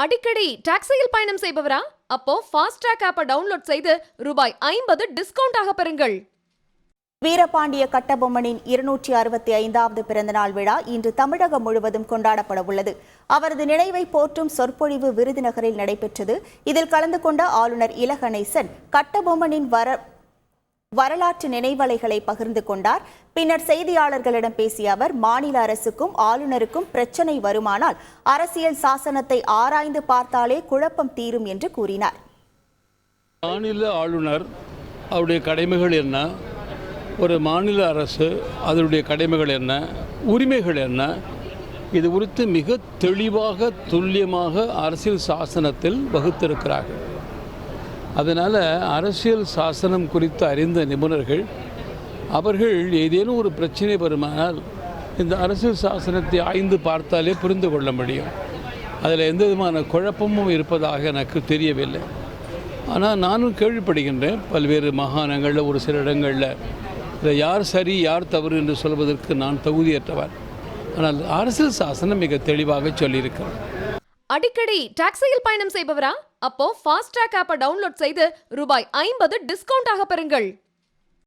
அடிக்கடி டாக்ஸியில் பயணம் செய்பவரா? அப்போ ஃபாஸ்ட்ராக் ஆப்பை டவுன்லோட் செய்து ரூபாய் 50 டிஸ்கவுண்ட் ஆக பெறுங்கள். வீரபாண்டிய கட்டபொம்மனின் 265வது பிறந்தநாள் விழா இன்று தமிழகம் முழுவதும் கொண்டாடப்பட உள்ளது. அவரது நினைவை போற்றும் சொற்பொழிவு விருதுநகரில் நடைபெற்றது. இதில் கலந்து கொண்ட ஆளுநர் இலகணேசன் கட்டபொம்மனின் வரலாற்று நினைவலைகளை பகிர்ந்து கொண்டார். பின்னர் செய்தியாளர்களிடம் பேசிய அவர், மாநில அரசுக்கும் ஆளுநருக்கும் பிரச்சனை வருமானால் அரசியல் சாசனத்தை ஆராய்ந்து பார்த்தாலே குழப்பம் தீரும் என்று கூறினார். மாநில ஆளுநர் அவருடைய கடமைகள் என்ன, ஒரு மாநில அரசு அதனுடைய கடமைகள் என்ன, உரிமைகள் என்ன, இது குறித்து மிக தெளிவாக துல்லியமாக அரசியல் சாசனத்தில் வகுத்திருக்கிறார்கள். அதனால் அரசியல் சாசனம் குறித்து அறிந்த நிபுணர்கள் அவர்கள் ஏதேனும் ஒரு பிரச்சனை வருமானால் இந்த அரசியல் சாசனத்தை ஆய்ந்து பார்த்தாலே புரிந்து கொள்ள முடியும். அதில் எந்த விதமான குழப்பமும் இருப்பதாக எனக்கு தெரியவில்லை. ஆனால் நானும் கேள்விப்படுகின்றேன், பல்வேறு மாகாணங்களில் ஒரு சில இடங்களில் இதை யார் சரி யார் தவறு என்று சொல்வதற்கு நான் தகுதியற்றவர். ஆனால் அரசியல் சாசனம் மிக தெளிவாக சொல்லியிருக்கிறது. அடிக்கடி டாக்ஸியில் பயணம் செய்பவரா? அப்போ ஃபாஸ்ட்ராக் ஆப்பை டவுன்லோட் செய்து ரூபாய் 50 டிஸ்கவுண்ட் ஆக பெறுங்கள்.